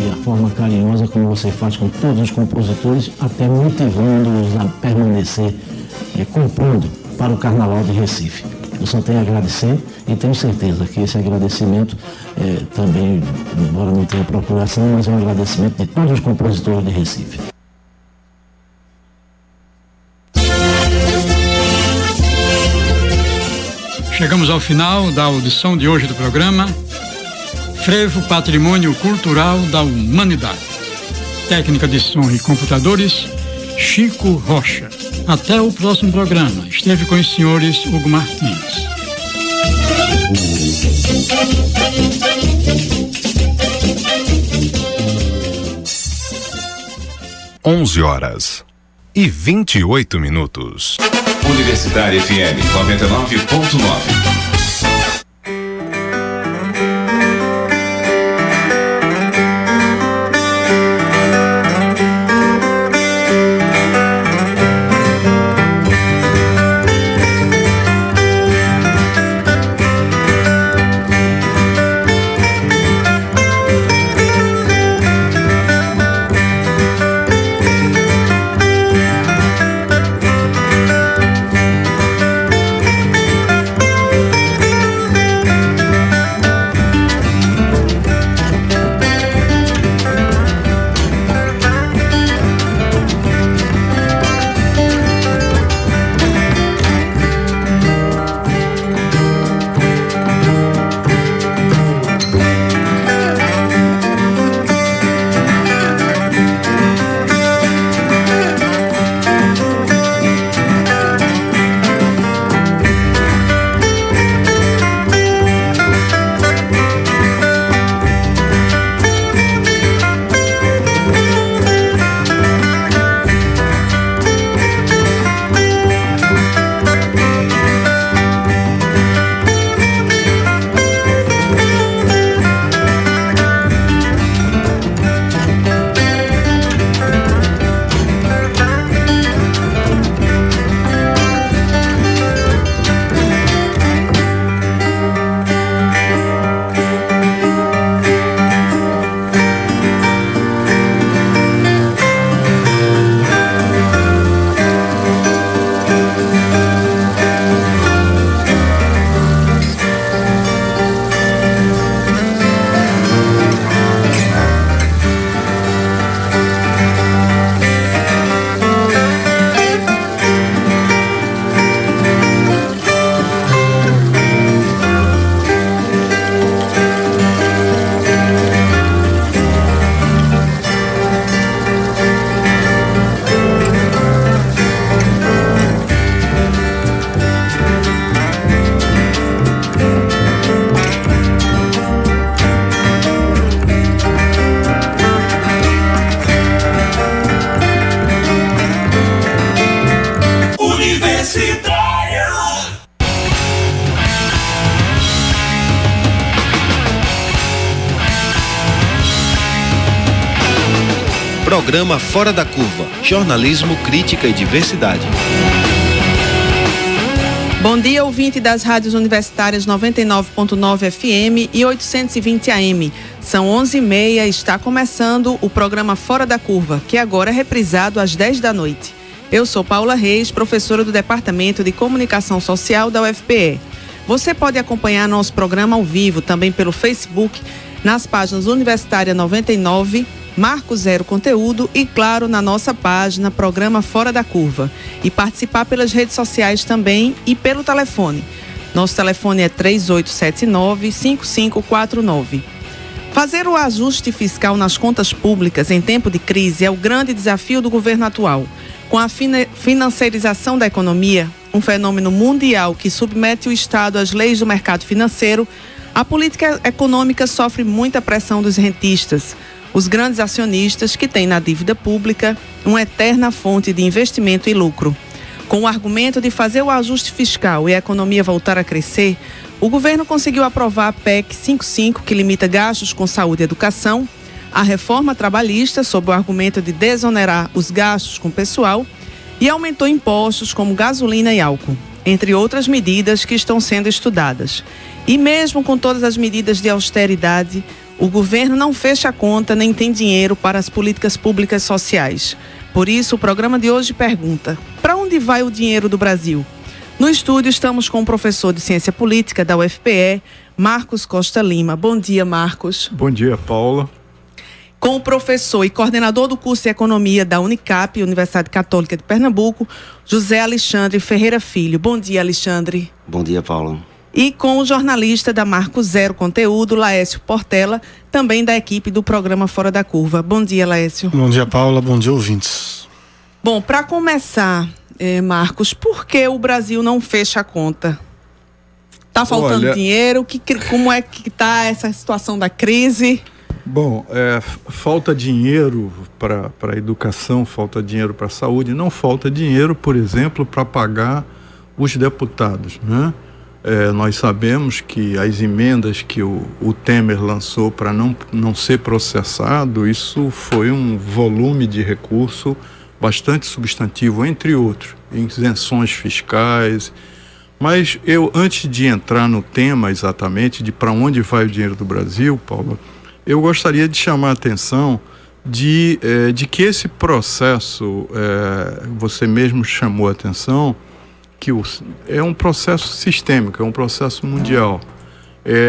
e a forma carinhosa como você faz com todos os compositores, até motivando-os a permanecer compondo para o Carnaval de Recife. Eu só tenho a agradecer e tenho certeza que esse agradecimento também, embora não tenha procuração, mas é um agradecimento de todos os compositores de Recife. Chegamos ao final da audição de hoje do programa Frevo Patrimônio Cultural da Humanidade. Técnica de som e computadores, Chico Rocha. Até o próximo programa. Esteve com os senhores Hugo Martins. (11 horas e 28 minutos). Universitária FM 99.9. Programa Fora da Curva, jornalismo, crítica e diversidade. Bom dia, ouvinte das rádios universitárias 99.9 FM e 820 AM. São 11h30 e está começando o programa Fora da Curva, que agora é reprisado às 10 da noite. Eu sou Paula Reis, professora do Departamento de Comunicação Social da UFPE. Você pode acompanhar nosso programa ao vivo também pelo Facebook, nas páginas Universitária 99, Marco Zero Conteúdo e, claro, na nossa página Programa Fora da Curva. E participar pelas redes sociais também e pelo telefone. Nosso telefone é 3879-5549. Fazer o ajuste fiscal nas contas públicas em tempo de crise é o grande desafio do governo atual. Com a financiarização da economia, um fenômeno mundial que submete o Estado às leis do mercado financeiro, a política econômica sofre muita pressão dos rentistas, os grandes acionistas que têm na dívida pública uma eterna fonte de investimento e lucro. Com o argumento de fazer o ajuste fiscal e a economia voltar a crescer, o governo conseguiu aprovar a PEC 55, que limita gastos com saúde e educação, a reforma trabalhista, sob o argumento de desonerar os gastos com pessoal, e aumentou impostos como gasolina e álcool, entre outras medidas que estão sendo estudadas. E mesmo com todas as medidas de austeridade, O governo não fecha a conta nem tem dinheiro para as políticas públicas sociais. Por isso, o programa de hoje pergunta: para onde vai o dinheiro do Brasil? No estúdio estamos com o professor de Ciência Política da UFPE, Marcos Costa Lima. Bom dia, Marcos. Bom dia, Paula. Com o professor e coordenador do curso de Economia da Unicap, Universidade Católica de Pernambuco, José Alexandre Ferreira Filho. Bom dia, Alexandre. Bom dia, Paula. E com o jornalista da Marco Zero Conteúdo, Laércio Portela, também da equipe do programa Fora da Curva. Bom dia, Laércio. Bom dia, Paula. Bom dia, ouvintes. Bom, para começar, Marcos, por que o Brasil não fecha a conta? Está faltando dinheiro? Como é que está essa situação da crise? Bom, falta dinheiro para a educação, falta dinheiro para a saúde, não falta dinheiro, por exemplo, para pagar os deputados, né? Nós sabemos que as emendas que o Temer lançou para não ser processado, isso foi um volume de recurso bastante substantivo, entre outros, isenções fiscais. Mas antes de entrar no tema exatamente de para onde vai o dinheiro do Brasil, Paulo, eu gostaria de chamar a atenção de que esse processo, você mesmo chamou a atenção, que é um processo sistêmico, é um processo mundial.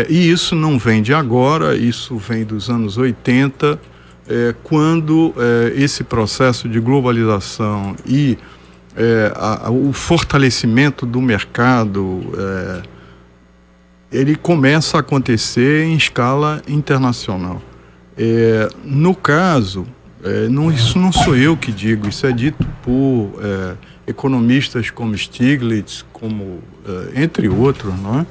E isso não vem de agora, isso vem dos anos 80, quando esse processo de globalização e o fortalecimento do mercado, ele começa a acontecer em escala internacional. No caso, isso não sou eu que digo, isso é dito por economistas como Stiglitz, como, entre outros, não é?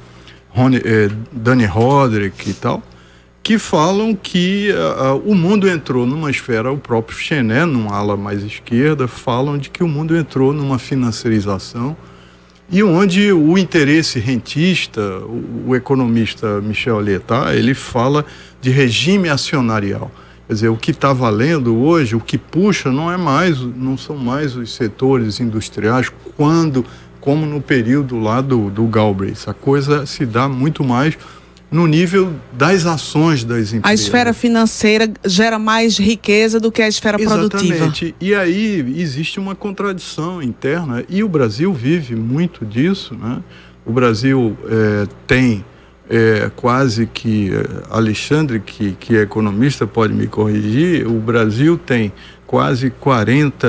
Danny Roderick e tal, que falam que o mundo entrou numa esfera, o próprio Chenet, numa ala mais esquerda, falam de que o mundo entrou numa financiarização e onde o interesse rentista, o economista Michel Lyotard, ele fala de regime acionarial. Quer dizer, o que está valendo hoje, o que puxa, não são mais os setores industriais, como no período lá do Galbraith. A coisa se dá muito mais no nível das ações das empresas. A esfera financeira gera mais riqueza do que a esfera produtiva. Exatamente. E aí existe uma contradição interna, e o Brasil vive muito disso, né? O Brasil tem quase que, Alexandre, que é economista, pode me corrigir, o Brasil tem quase 40,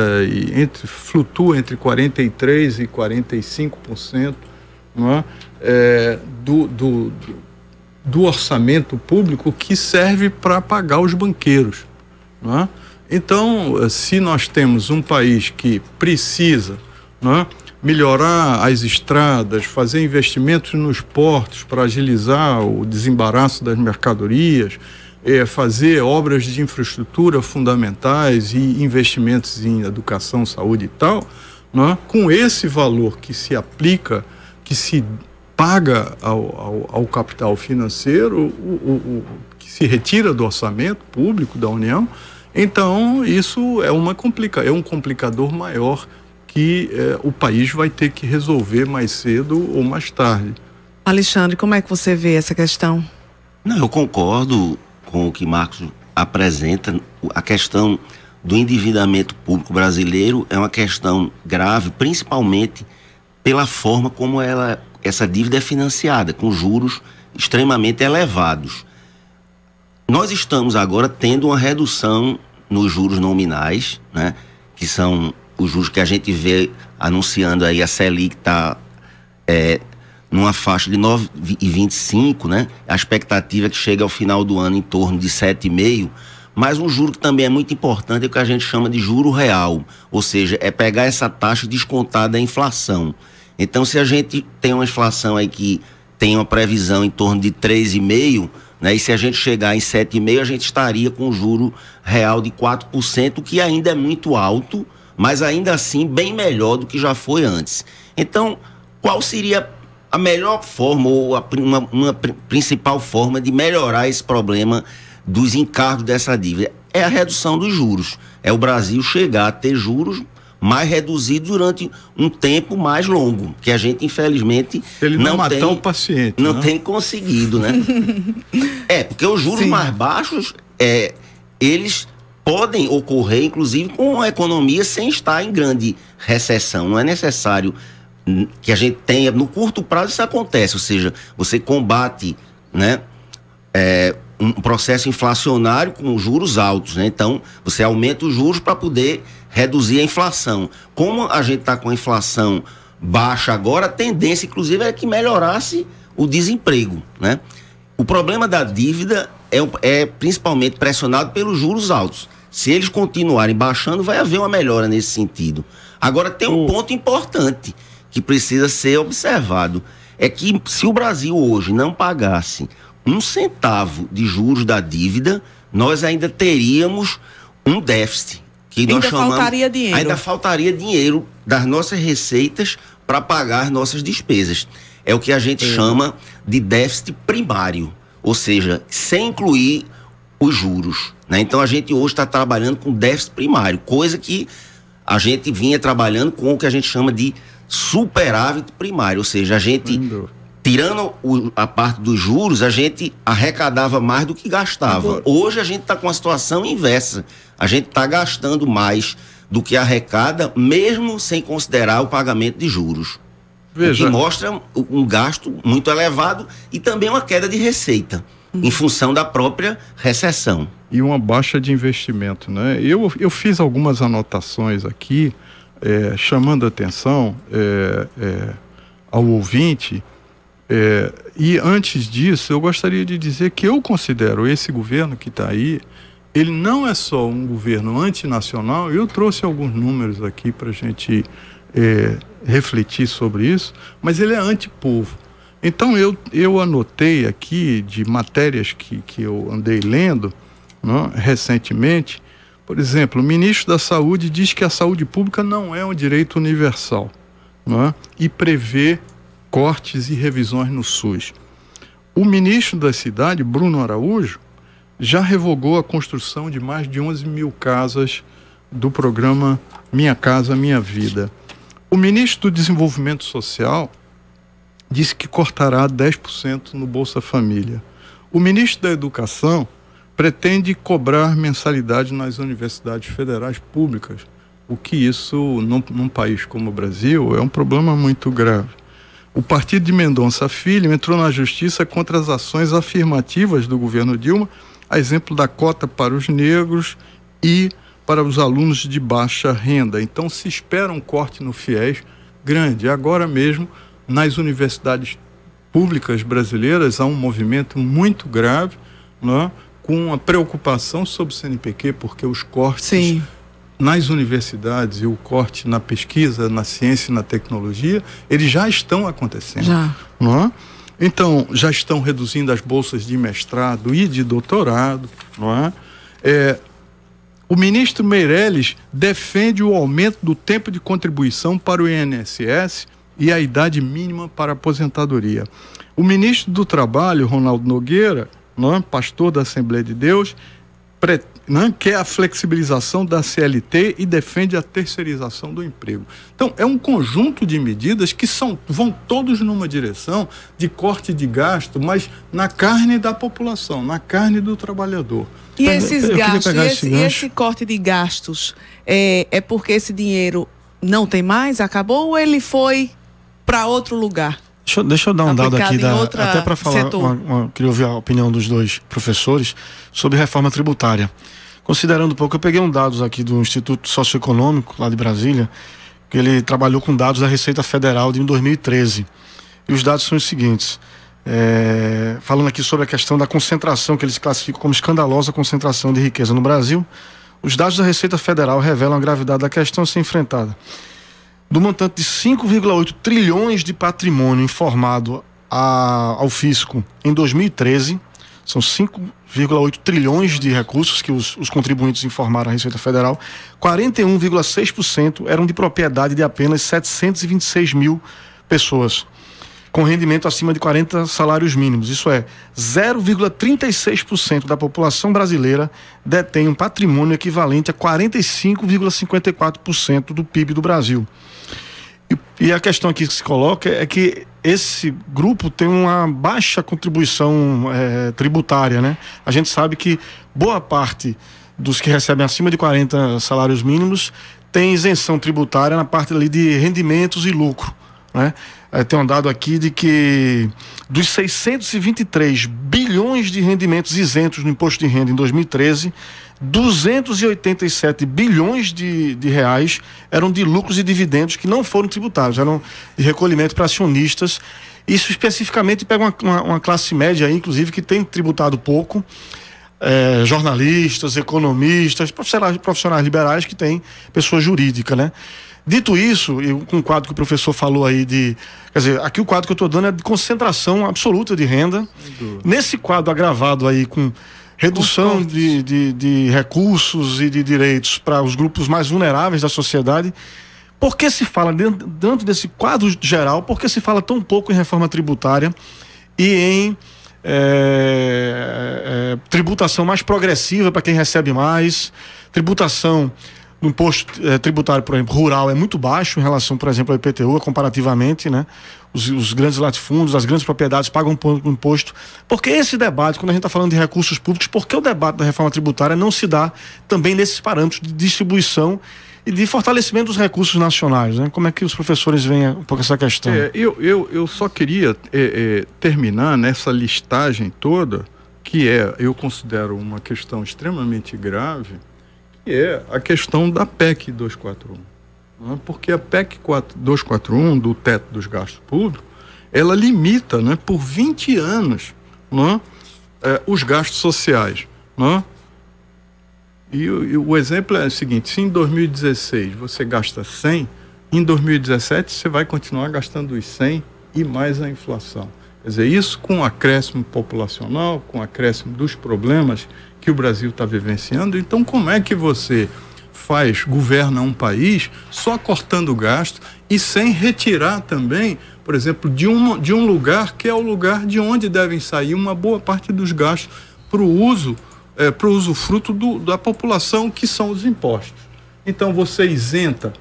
flutua entre 43% e 45%, não é? Do orçamento público que serve para pagar os banqueiros, não é? Então, se nós temos um país que precisa, não é, melhorar as estradas, fazer investimentos nos portos para agilizar o desembaraço das mercadorias, fazer obras de infraestrutura fundamentais e investimentos em educação, saúde e tal, não é? Com esse valor que se aplica, que se paga ao capital financeiro, que se retira do orçamento público da União, então isso é um complicador maior que o país vai ter que resolver mais cedo ou mais tarde. Alexandre, como é que você vê essa questão? Não, eu concordo com o que Marcos apresenta. A questão do endividamento público brasileiro é uma questão grave, principalmente pela forma como essa dívida é financiada, com juros extremamente elevados. Nós estamos agora tendo uma redução nos juros nominais, né, que são os juros que a gente vê anunciando aí. A Selic está numa faixa de 9,25, né? A expectativa é que chegue ao final do ano em torno de 7,5%, mas um juro que também é muito importante é o que a gente chama de juro real, ou seja, é pegar essa taxa descontada da inflação. Então, se a gente tem uma inflação aí que tem uma previsão em torno de 3,5%, né? E se a gente chegar em 7,5%, a gente estaria com um juro real de 4%, que ainda é muito alto, mas ainda assim bem melhor do que já foi antes. Então, qual seria a melhor forma ou uma principal forma de melhorar esse problema dos encargos dessa dívida? É a redução dos juros. É o Brasil chegar a ter juros mais reduzidos durante um tempo mais longo, que a gente, infelizmente, ele não matou o paciente. Não tem conseguido, né? Porque os juros mais baixos, eles podem ocorrer, inclusive, com a economia sem estar em grande recessão. Não é necessário que a gente tenha, no curto prazo isso acontece, ou seja, você combate, né, um processo inflacionário com juros altos, né? Então, você aumenta os juros para poder reduzir a inflação. Como a gente está com a inflação baixa agora, a tendência, inclusive, é que melhorasse o desemprego, né? O problema da dívida é principalmente pressionado pelos juros altos. Se eles continuarem baixando, vai haver uma melhora nesse sentido. Agora, tem um ponto importante que precisa ser observado. É que se o Brasil hoje não pagasse 1 centavo de juros da dívida, nós ainda teríamos um déficit. Faltaria dinheiro. Ainda faltaria dinheiro das nossas receitas para pagar as nossas despesas. É o que a gente chama de déficit primário, ou seja, sem incluir os juros, né? Então a gente hoje está trabalhando com déficit primário, coisa que a gente vinha trabalhando com o que a gente chama de superávit primário, ou seja, a gente, tirando a parte dos juros, a gente arrecadava mais do que gastava. Hoje a gente está com a situação inversa, a gente está gastando mais do que arrecada, mesmo sem considerar o pagamento de juros. Veja. O que mostra um gasto muito elevado e também uma queda de receita, em função da própria recessão. E uma baixa de investimento, né? Eu fiz algumas anotações aqui, chamando a atenção ao ouvinte, e antes disso eu gostaria de dizer que eu considero esse governo que está aí, ele não é só um governo antinacional. Eu trouxe alguns números aqui para a gente refletir sobre isso, mas ele é antipovo. Então eu anotei aqui de matérias que eu andei lendo, né, recentemente. Por exemplo, o ministro da Saúde diz que a saúde pública não é um direito universal, né, e prevê cortes e revisões no SUS. O ministro da Cidade, Bruno Araújo, já revogou a construção de mais de 11 mil casas do programa Minha Casa Minha Vida. O ministro do Desenvolvimento Social disse que cortará 10% no Bolsa Família. O ministro da Educação pretende cobrar mensalidade nas universidades federais públicas, o que isso, num país como o Brasil, é um problema muito grave. O partido de Mendonça Filho entrou na justiça contra as ações afirmativas do governo Dilma, a exemplo da cota para os negros e para os alunos de baixa renda. Então se espera um corte no FIES grande. Agora mesmo, nas universidades públicas brasileiras, há um movimento muito grave, né, com a preocupação sobre o CNPq, porque os cortes nas universidades e o corte na pesquisa, na ciência e na tecnologia, eles já estão acontecendo. Não é? Então, já estão reduzindo as bolsas de mestrado e de doutorado, não é? O ministro Meirelles defende o aumento do tempo de contribuição para o INSS e a idade mínima para a aposentadoria. O ministro do Trabalho, Ronaldo Nogueira, não é? Pastor da Assembleia de Deus, quer a flexibilização da CLT e defende a terceirização do emprego. Então, é um conjunto de medidas que vão todos numa direção de corte de gasto, mas na carne da população, na carne do trabalhador. E esses gastos, esse corte de gastos, é porque esse dinheiro não tem mais, acabou, ou ele foi para outro lugar? Deixa eu dar um dado aqui, até para falar, queria ouvir a opinião dos dois professores sobre reforma tributária. Considerando um pouco, eu peguei dados aqui do Instituto Socioeconômico, lá de Brasília, que ele trabalhou com dados da Receita Federal de 2013. E os dados são os seguintes, falando aqui sobre a questão da concentração, que eles classificam como escandalosa concentração de riqueza no Brasil. Os dados da Receita Federal revelam a gravidade da questão a ser enfrentada. Do montante de 5,8 trilhões de patrimônio informado ao fisco em 2013, são 5,8 trilhões de recursos que os contribuintes informaram à Receita Federal, 41,6% eram de propriedade de apenas 726 mil pessoas. com rendimento acima de 40 salários mínimos. Isso é, 0,36% da população brasileira detém um patrimônio equivalente a 45,54% do PIB do Brasil. E a questão aqui que se coloca é que esse grupo tem uma baixa contribuição tributária, né? A gente sabe que boa parte dos que recebem acima de 40 salários mínimos tem isenção tributária na parte ali de rendimentos e lucro, né? Tem um dado aqui de que dos 623 bilhões de rendimentos isentos no imposto de renda em 2013, 287 bilhões de reais eram de lucros e dividendos que não foram tributários, eram de recolhimento para acionistas. Isso especificamente pega uma classe média aí, inclusive, que tem tributado pouco, jornalistas, economistas, profissionais liberais que têm pessoa jurídica, né? Dito isso, e com o quadro que o professor falou aí quer dizer, aqui o quadro que eu estou dando é de concentração absoluta de renda. Nesse quadro agravado aí com redução de recursos e de direitos para os grupos mais vulneráveis da sociedade, por que se fala, dentro desse quadro geral, por que se fala tão pouco em reforma tributária e em tributação mais progressiva para quem recebe mais, tributação no imposto tributário, por exemplo, rural é muito baixo em relação, por exemplo, ao IPTU, comparativamente, né? Os grandes latifúndios, as grandes propriedades pagam um imposto. Por que esse debate, quando a gente está falando de recursos públicos, por que o debate da reforma tributária não se dá também nesses parâmetros de distribuição e de fortalecimento dos recursos nacionais, né? Como é que os professores veem um pouco essa questão? Eu só queria terminar nessa listagem toda, que eu considero uma questão extremamente grave, que é a questão da PEC 241. Né? Porque a PEC 241, do teto dos gastos públicos, ela limita, né, por 20 anos, né, os gastos sociais. Né? E o exemplo é o seguinte: se em 2016 você gasta 100, em 2017 você vai continuar gastando os 100 e mais a inflação. Quer dizer, isso com acréscimo populacional, com acréscimo dos problemas que o Brasil está vivenciando. Então, como é que você governa um país só cortando gasto e sem retirar também, por exemplo, de um lugar que é o lugar de onde devem sair uma boa parte dos gastos para o usufruto da população, que são os impostos. Então, você isenta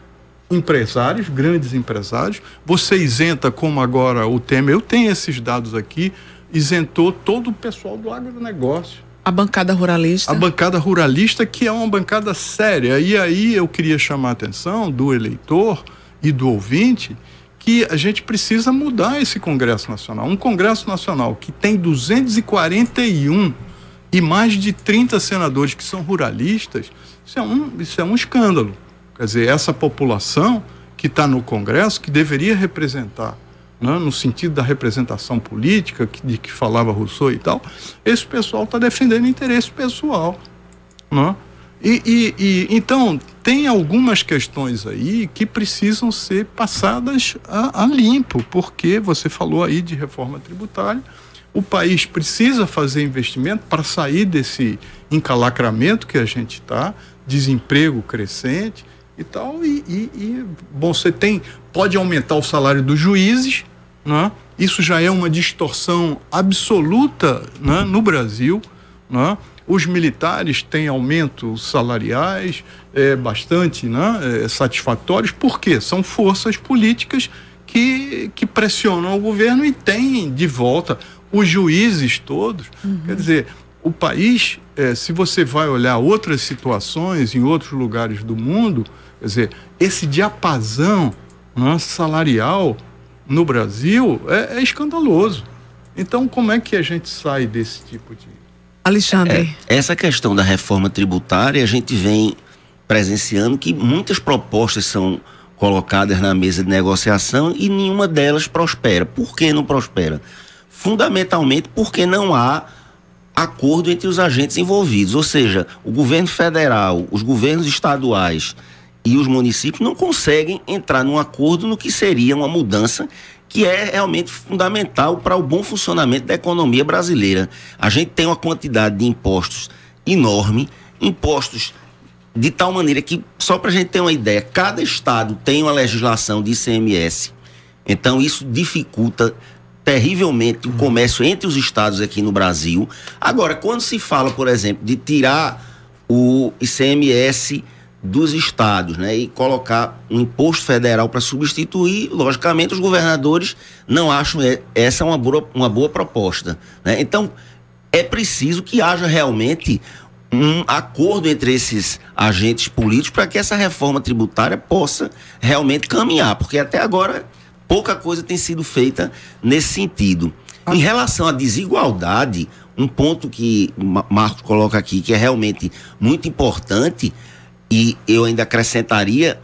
empresários, grandes empresários, você isenta, como agora o Temer, eu tenho esses dados aqui, isentou todo o pessoal do agronegócio. A bancada ruralista. A bancada ruralista, que é uma bancada séria. E aí eu queria chamar a atenção do eleitor e do ouvinte que a gente precisa mudar esse Congresso Nacional. Um Congresso Nacional que tem 241 e mais de 30 senadores que são ruralistas, isso é um escândalo. Quer dizer, essa população que está no Congresso, que deveria representar, né, no sentido da representação política, de que falava Rousseau e tal, esse pessoal está defendendo interesse pessoal. Né? Então, tem algumas questões aí que precisam ser passadas a limpo, porque você falou aí de reforma tributária, o país precisa fazer investimento para sair desse encalacramento que a gente está, desemprego crescente e tal, bom, você pode aumentar o salário dos juízes, né? Isso já é uma distorção absoluta, né, no Brasil, né? Os militares têm aumentos salariais bastante, né, satisfatórios, porque são forças políticas que pressionam o governo e têm de volta os juízes todos. Quer dizer, o país, se você vai olhar outras situações em outros lugares do mundo, quer dizer, esse diapasão, né, salarial no Brasil é escandaloso. Então, como é que a gente sai desse tipo de... Alexandre. Essa questão da reforma tributária, a gente vem presenciando que muitas propostas são colocadas na mesa de negociação e nenhuma delas prospera. Por que não prospera? Fundamentalmente porque não há acordo entre os agentes envolvidos, ou seja, o governo federal, os governos estaduais e os municípios não conseguem entrar num acordo no que seria uma mudança que é realmente fundamental para o bom funcionamento da economia brasileira. A gente tem uma quantidade de impostos enorme, impostos de tal maneira que, só para a gente ter uma ideia, cada estado tem uma legislação de ICMS, então isso dificulta terrivelmente o comércio entre os estados aqui no Brasil. Agora, quando se fala, por exemplo, de tirar o ICMS dos estados, né, e colocar um imposto federal para substituir, logicamente os governadores não acham essa uma boa proposta, né? Então é preciso que haja realmente um acordo entre esses agentes políticos para que essa reforma tributária possa realmente caminhar, porque até agora pouca coisa tem sido feita nesse sentido. Em relação à desigualdade, um ponto que Marcos coloca aqui que é realmente muito importante, e eu ainda acrescentaria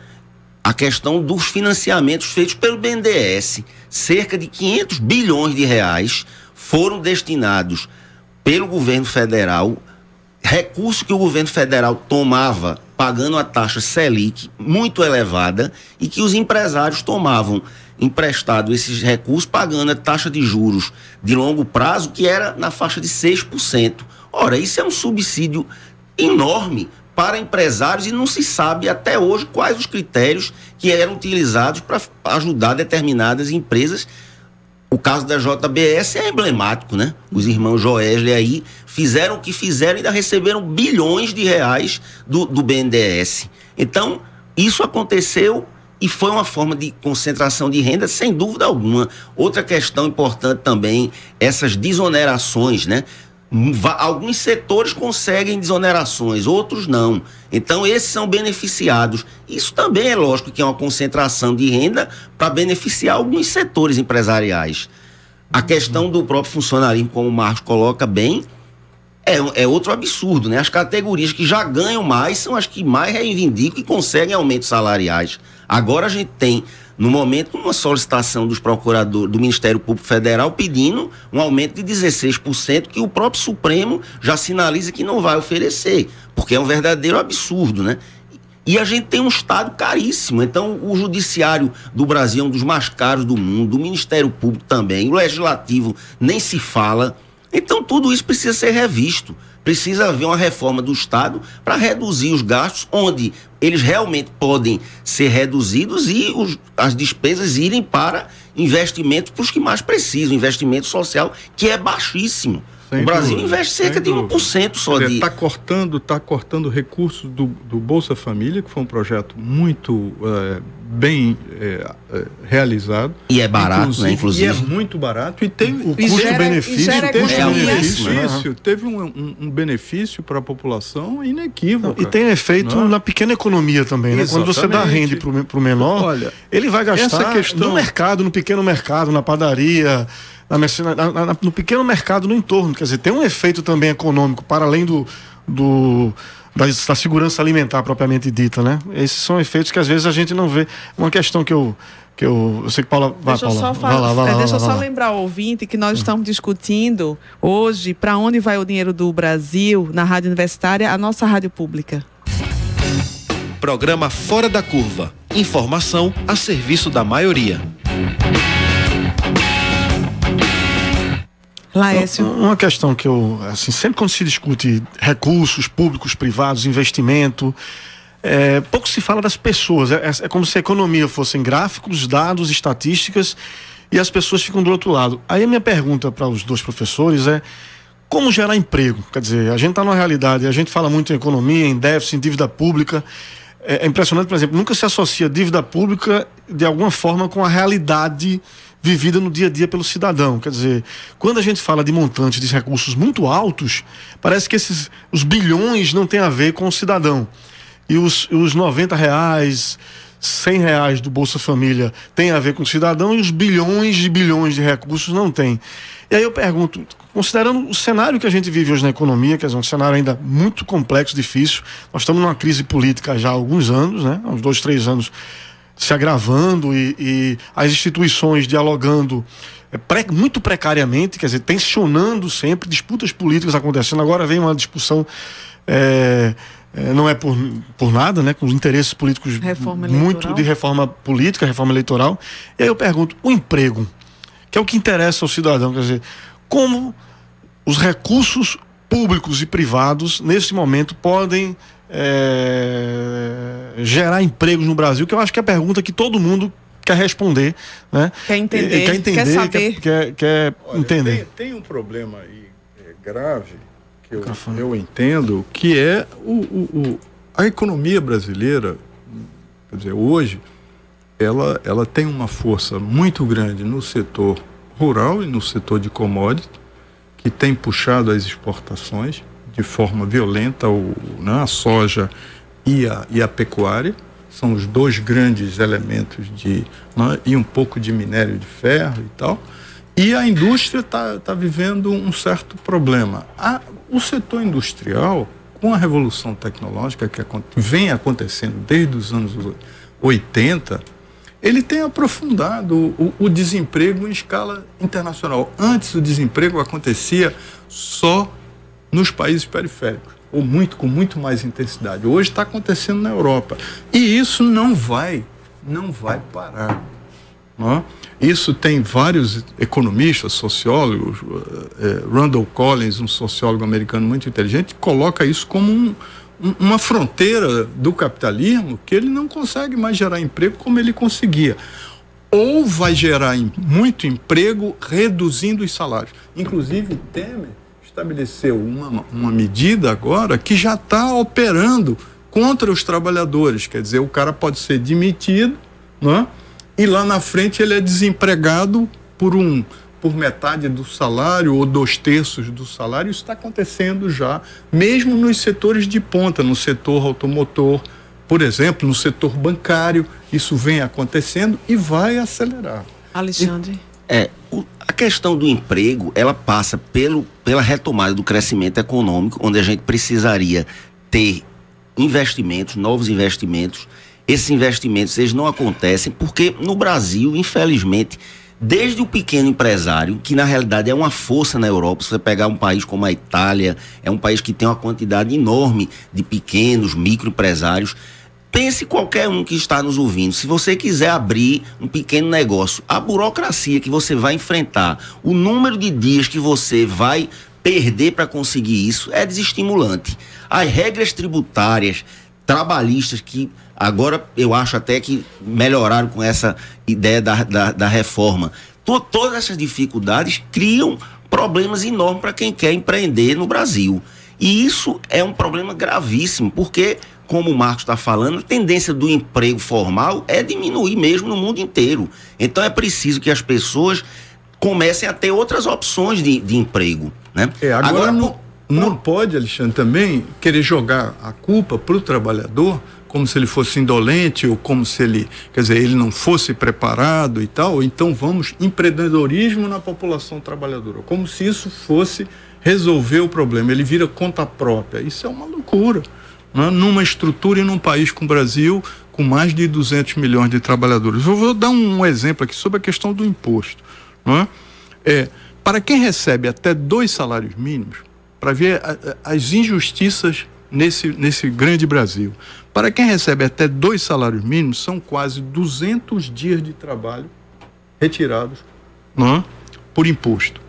a questão dos financiamentos feitos pelo BNDES. Cerca de 500 bilhões de reais foram destinados pelo governo federal, recurso que o governo federal tomava pagando a taxa Selic muito elevada e que os empresários tomavam emprestado esses recursos pagando a taxa de juros de longo prazo que era na faixa de 6%. Ora, isso é um subsídio enorme para empresários e não se sabe até hoje quais os critérios que eram utilizados para ajudar determinadas empresas. O caso da JBS é emblemático, né? Os irmãos Joesley aí fizeram o que fizeram e ainda receberam bilhões de reais do BNDES. Então, isso aconteceu e foi uma forma de concentração de renda, sem dúvida alguma. Outra questão importante também, essas desonerações, né? Alguns setores conseguem desonerações, outros não. Então, esses são beneficiados. Isso também é lógico que é uma concentração de renda para beneficiar alguns setores empresariais. A questão do próprio funcionalismo, como o Marcos coloca bem, é outro absurdo, né? As categorias que já ganham mais são as que mais reivindicam e conseguem aumentos salariais. Agora a gente tem, no momento, uma solicitação dos procuradores do Ministério Público Federal pedindo um aumento de 16%, que o próprio Supremo já sinaliza que não vai oferecer, porque é um verdadeiro absurdo, né? E a gente tem um Estado caríssimo. Então, o Judiciário do Brasil é um dos mais caros do mundo, o Ministério Público também, o Legislativo nem se fala. Então, tudo isso precisa ser revisto. Precisa haver uma reforma do Estado para reduzir os gastos onde eles realmente podem ser reduzidos e as despesas irem para investimentos para os que mais precisam, investimento social, que é baixíssimo. O Brasil investe cerca de 1% só de... Está cortando recursos do Bolsa Família, que foi um projeto muito bem realizado. E é barato, né? Inclusive. E é muito barato. E tem o custo-benefício. Teve um benefício para a população inequívoco. E tem efeito na pequena economia também, né? Quando você dá renda para o menor, olha, ele vai gastar no mercado, no pequeno mercado, na padaria... no pequeno mercado no entorno, quer dizer, tem um efeito também econômico para além da segurança alimentar propriamente dita, né? Esses são efeitos que às vezes a gente não vê. Uma questão que eu sei que Paula vai lá. Deixa eu só lembrar ao ouvinte que nós estamos discutindo hoje para onde vai o dinheiro do Brasil na Rádio Universitária, a nossa rádio pública. Programa Fora da Curva. Informação a serviço da maioria. Laércio. Uma questão que eu, assim, sempre quando se discute recursos públicos, privados, investimento, pouco se fala das pessoas. É como se a economia fossem gráficos, dados, estatísticas, e as pessoas ficam do outro lado. Aí a minha pergunta para os dois professores é: como gerar emprego? Quer dizer, a gente está numa realidade, a gente fala muito em economia, em déficit, em dívida pública. É impressionante, por exemplo, nunca se associa dívida pública de alguma forma com a realidade vivida no dia a dia pelo cidadão. Quer dizer, quando a gente fala de montantes de recursos muito altos, parece que os bilhões não têm a ver com o cidadão. E os R$90, R$100 do Bolsa Família têm a ver com o cidadão, e os bilhões de recursos não têm. E aí eu pergunto, considerando o cenário que a gente vive hoje na economia, quer dizer, um cenário ainda muito complexo, difícil, nós estamos numa crise política já há alguns anos, né? Há uns 2, 3 anos se agravando, e as instituições dialogando muito precariamente, quer dizer, tensionando sempre, disputas políticas acontecendo. Agora vem uma discussão, não é por nada, né, com os interesses políticos muito de reforma política, reforma eleitoral. E aí eu pergunto, o emprego, que é o que interessa ao cidadão, quer dizer, como os recursos públicos e privados nesse momento podem gerar empregos no Brasil, que eu acho que é a pergunta que todo mundo quer responder, né? Quer entender, quer saber. Quer entender. Tem um problema aí grave que eu entendo, que é a economia brasileira, quer dizer, hoje, ela tem uma força muito grande no setor rural e no setor de commodities, que tem puxado as exportações de forma violenta, a soja e a pecuária. São os dois grandes elementos e um pouco de minério de ferro e tal. E a indústria está vivendo um certo problema. O setor industrial, com a revolução tecnológica que vem acontecendo desde os anos 80, ele tem aprofundado o desemprego em escala internacional. Antes o desemprego acontecia só nos países periféricos, ou com muito mais intensidade. Hoje está acontecendo na Europa. E isso não vai parar. Não? Isso tem vários economistas, sociólogos, Randall Collins, um sociólogo americano muito inteligente, coloca isso como uma fronteira do capitalismo, que ele não consegue mais gerar emprego como ele conseguia. Ou vai gerar muito emprego reduzindo os salários. Inclusive, Temer estabeleceu uma medida agora que já está operando contra os trabalhadores. Quer dizer, o cara pode ser demitido, né? E lá na frente ele é desempregado por metade do salário ou 2/3 do salário. Isso está acontecendo já, mesmo nos setores de ponta, no setor automotor, por exemplo, no setor bancário. Isso vem acontecendo e vai acelerar. Alexandre? A questão do emprego, ela passa pela retomada do crescimento econômico, onde a gente precisaria ter investimentos, novos investimentos. Esses investimentos, eles não acontecem porque no Brasil, infelizmente, desde o pequeno empresário, que na realidade é uma força na Europa, se você pegar um país como a Itália, é um país que tem uma quantidade enorme de pequenos, microempresários. Pense qualquer um que está nos ouvindo, se você quiser abrir um pequeno negócio, a burocracia que você vai enfrentar, o número de dias que você vai perder para conseguir isso é desestimulante. As regras tributárias, trabalhistas, que agora eu acho até que melhoraram com essa ideia da reforma. Todas essas dificuldades criam problemas enormes para quem quer empreender no Brasil. E isso é um problema gravíssimo, porque, como o Marcos está falando, a tendência do emprego formal é diminuir mesmo no mundo inteiro. Então é preciso que as pessoas comecem a ter outras opções de emprego, né? Agora não pode, Alexandre, também querer jogar a culpa para o trabalhador como se ele fosse indolente ou como se ele não fosse preparado e tal. Ou então vamos empreendedorismo na população trabalhadora, como se isso fosse resolver o problema. Ele vira conta própria. Isso é uma loucura, né? Numa estrutura e num país como o Brasil, com mais de 200 milhões de trabalhadores. Eu vou dar um exemplo aqui sobre a questão do imposto, né? Para quem recebe até 2 salários mínimos, para ver as injustiças nesse grande Brasil. Para quem recebe até 2 salários mínimos, são quase 200 dias de trabalho retirados, não, por imposto.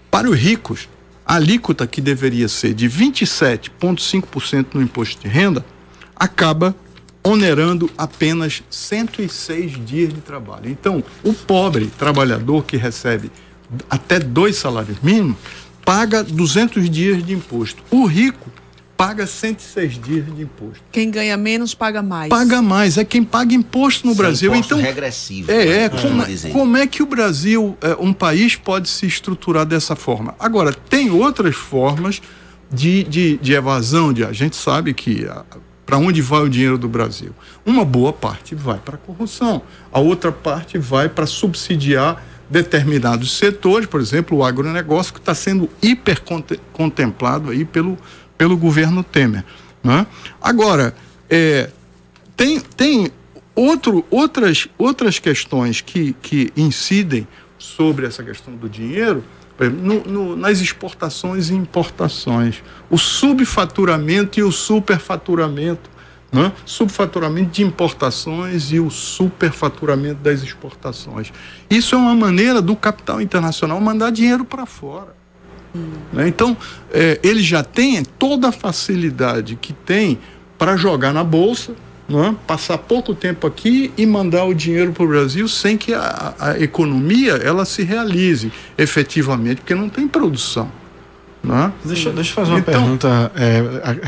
Para os ricos, a alíquota que deveria ser de 27,5% no imposto de renda, acaba onerando apenas 106 dias de trabalho. Então, o pobre trabalhador que recebe até 2 salários mínimos, paga 200 dias de imposto. O rico paga 106 dias de imposto. Quem ganha menos paga mais. Paga mais, é quem paga imposto no Brasil. Imposto então regressivo. Como é que o Brasil, um país, pode se estruturar dessa forma? Agora, tem outras formas de evasão. A gente sabe que para onde vai o dinheiro do Brasil? Uma boa parte vai para a corrupção, a outra parte vai para subsidiar determinados setores, por exemplo, o agronegócio, que está sendo hiper contemplado aí pelo governo Temer, né? Agora, tem outras questões que incidem sobre essa questão do dinheiro, por exemplo, nas exportações e importações, o subfaturamento e o superfaturamento, né? Subfaturamento de importações e o superfaturamento das exportações. Isso é uma maneira do capital internacional mandar dinheiro para fora. Né? Então, eles já têm toda a facilidade que tem para jogar na bolsa, não é? Passar pouco tempo aqui e mandar o dinheiro para o Brasil sem que a economia ela se realize efetivamente, porque não tem produção. Não é? Deixa eu fazer uma pergunta,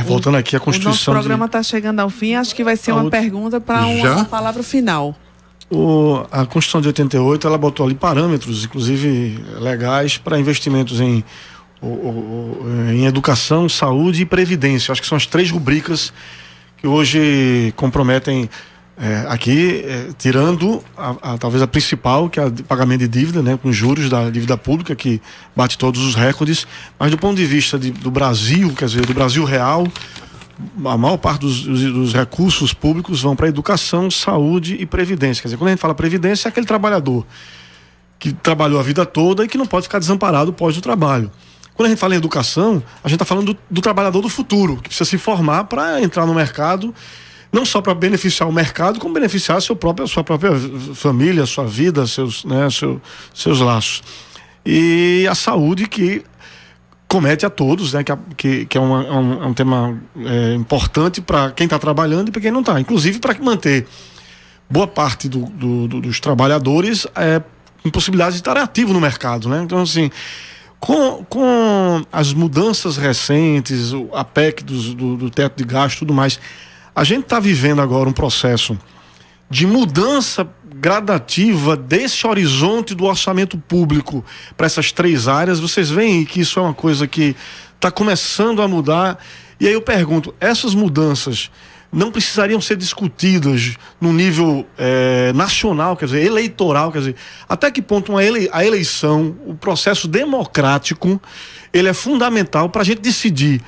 voltando aqui à Constituição. O nosso programa está chegando ao fim, acho que vai ser uma pergunta para uma palavra final. A Constituição de 88, ela botou ali parâmetros, inclusive legais, para investimentos em educação, saúde e previdência. Acho que são as 3 rubricas que hoje comprometem tirando talvez a principal, que é o pagamento de dívida, né, com juros da dívida pública, que bate todos os recordes, mas do ponto de vista do Brasil, quer dizer, do Brasil real, a maior parte dos recursos públicos vão para educação, saúde e previdência. Quer dizer, quando a gente fala previdência, é aquele trabalhador que trabalhou a vida toda e que não pode ficar desamparado pós o trabalho. Quando a gente fala em educação, a gente está falando do trabalhador do futuro, que precisa se formar para entrar no mercado, não só para beneficiar o mercado, como beneficiar a sua própria família, a sua vida, seus laços. E a saúde, que comete a todos, né, que é um tema importante para quem está trabalhando e para quem não está. Inclusive para manter boa parte dos trabalhadores com possibilidade de estar ativo no mercado, né? Então, assim, com as mudanças recentes, a PEC do teto de gasto e tudo mais, a gente está vivendo agora um processo de mudança gradativa desse horizonte do orçamento público para essas 3 áreas. Vocês veem que isso é uma coisa que está começando a mudar. E aí eu pergunto, essas mudanças não precisariam ser discutidas no nível nacional, quer dizer, eleitoral, quer dizer, até que ponto a eleição, o processo democrático, ele é fundamental para a gente decidir,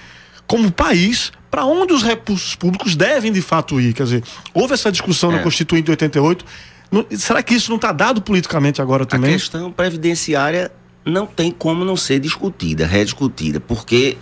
como país, para onde os recursos públicos devem de fato ir. Quer dizer, houve essa discussão na Constituinte de 88, será que isso não está dado politicamente agora também? A questão previdenciária não tem como não ser discutida, rediscutida, porque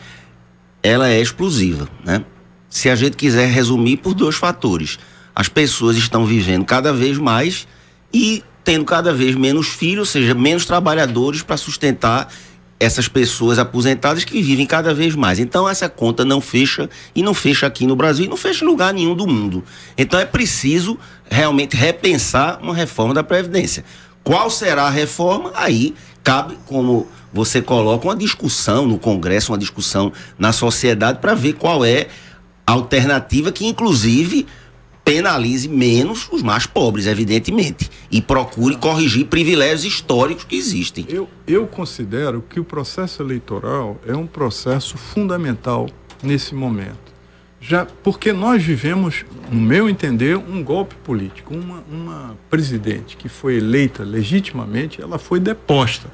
ela é explosiva, né? Se a gente quiser resumir por 2 fatores, as pessoas estão vivendo cada vez mais e tendo cada vez menos filhos, ou seja, menos trabalhadores para sustentar essas pessoas aposentadas que vivem cada vez mais. Então essa conta não fecha, e não fecha aqui no Brasil e não fecha em lugar nenhum do mundo. Então é preciso realmente repensar uma reforma da Previdência. Qual será a reforma? Aí cabe, como você coloca, uma discussão no Congresso, uma discussão na sociedade para ver qual é a alternativa que inclusive penalize menos os mais pobres, evidentemente, e procure corrigir privilégios históricos que existem. Eu considero que o processo eleitoral é um processo fundamental nesse momento. Porque nós vivemos, no meu entender, um golpe político. Uma presidente que foi eleita legitimamente, ela foi deposta.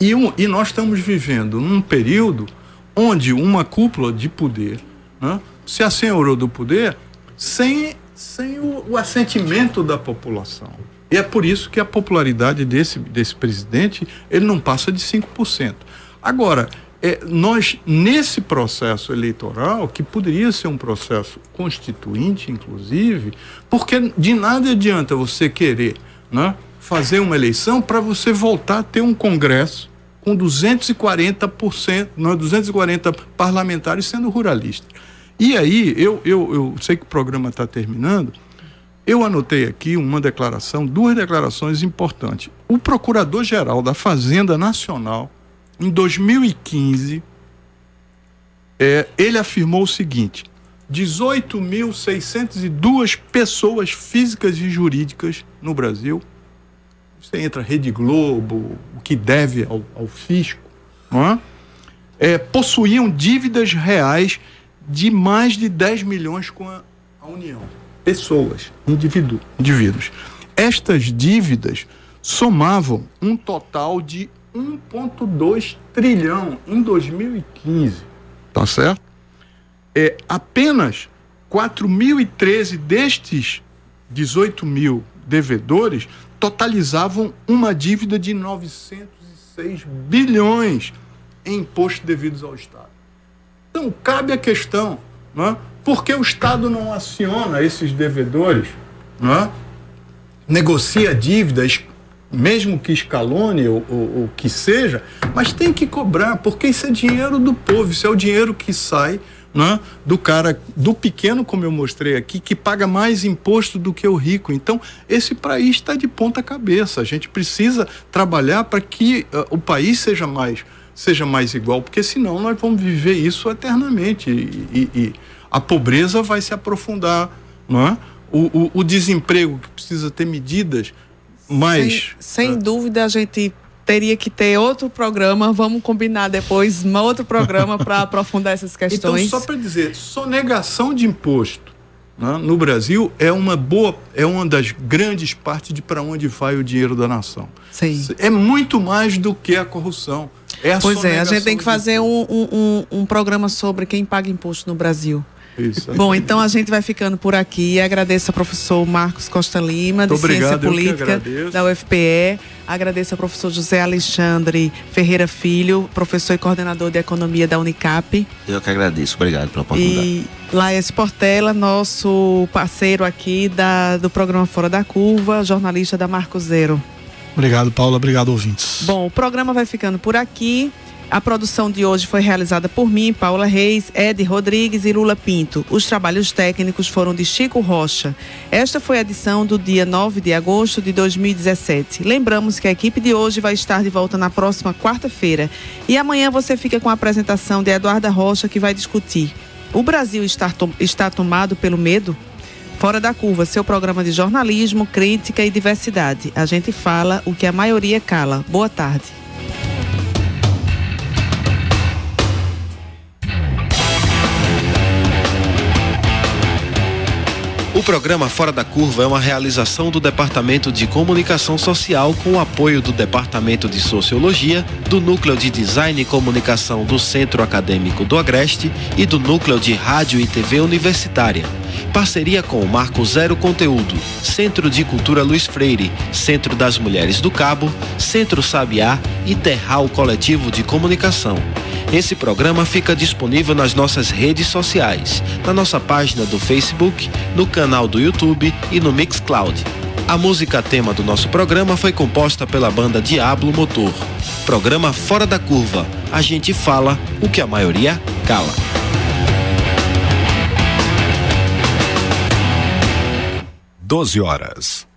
E nós estamos vivendo num período onde uma cúpula de poder, né, se assenhorou do poder sem o assentimento da população. E é por isso que a popularidade desse presidente, ele não passa de 5%. Agora, nós, nesse processo eleitoral, que poderia ser um processo constituinte, inclusive, porque de nada adianta você querer, né, fazer uma eleição para você voltar a ter um Congresso com 240%, 240 parlamentares sendo ruralistas. E aí, eu sei que o programa está terminando, eu anotei aqui duas declarações importantes. O Procurador-Geral da Fazenda Nacional, em 2015, ele afirmou o seguinte: 18.602 pessoas físicas e jurídicas no Brasil, você entra Rede Globo, o que deve ao fisco, não é? Possuíam dívidas reais de mais de 10 milhões com a União. Pessoas, indivíduos. Estas dívidas somavam um total de 1,2 trilhão em 2015. Tá certo? Apenas 4.013 destes 18 mil devedores totalizavam uma dívida de 906 bilhões em impostos devidos ao Estado. Então, cabe a questão, não é? Por que o Estado não aciona esses devedores, não é? Negocia dívidas, mesmo que escalone ou que seja, mas tem que cobrar, porque isso é dinheiro do povo, isso é o dinheiro que sai né, do pequeno, como eu mostrei aqui, que paga mais imposto do que o rico. Então, esse país está de ponta cabeça. A gente precisa trabalhar para que o país seja mais igual, porque senão nós vamos viver isso eternamente e a pobreza vai se aprofundar, não é? O desemprego, que precisa ter medidas mais... Sem dúvida, a gente teria que ter outro programa, vamos combinar depois outro programa para aprofundar essas questões. Então, só para dizer, sonegação de imposto, né, no Brasil é uma das grandes partes de para onde vai o dinheiro da nação. Sim. É muito mais do que a corrupção. Pois é, a gente tem que fazer um programa sobre quem paga imposto no Brasil. Isso. Bom, então a gente vai ficando por aqui. Agradeço ao professor Marcos Costa Lima, de Ciência Política da UFPE. Agradeço ao professor José Alexandre Ferreira Filho, professor e coordenador de Economia da Unicap. Eu que agradeço, obrigado pela oportunidade. E Laes Portela, nosso parceiro aqui do programa Fora da Curva, jornalista da Marco Zero. Obrigado, Paula. Obrigado, ouvintes. Bom, o programa vai ficando por aqui. A produção de hoje foi realizada por mim, Paula Reis, Ed Rodrigues e Lula Pinto. Os trabalhos técnicos foram de Chico Rocha. Esta foi a edição do dia 9 de agosto de 2017. Lembramos que a equipe de hoje vai estar de volta na próxima quarta-feira. E amanhã você fica com a apresentação de Eduarda Rocha, que vai discutir: o Brasil está tomado pelo medo? Fora da Curva, seu programa de jornalismo, crítica e diversidade. A gente fala o que a maioria cala. Boa tarde. O programa Fora da Curva é uma realização do Departamento de Comunicação Social com o apoio do Departamento de Sociologia, do Núcleo de Design e Comunicação do Centro Acadêmico do Agreste e do Núcleo de Rádio e TV Universitária. Parceria com o Marco Zero Conteúdo, Centro de Cultura Luiz Freire, Centro das Mulheres do Cabo, Centro Sabiá e Terral Coletivo de Comunicação. Esse programa fica disponível nas nossas redes sociais, na nossa página do Facebook, no canal do YouTube e no Mixcloud. A música tema do nosso programa foi composta pela banda Diablo Motor. Programa Fora da Curva. A gente fala o que a maioria cala. 12 horas.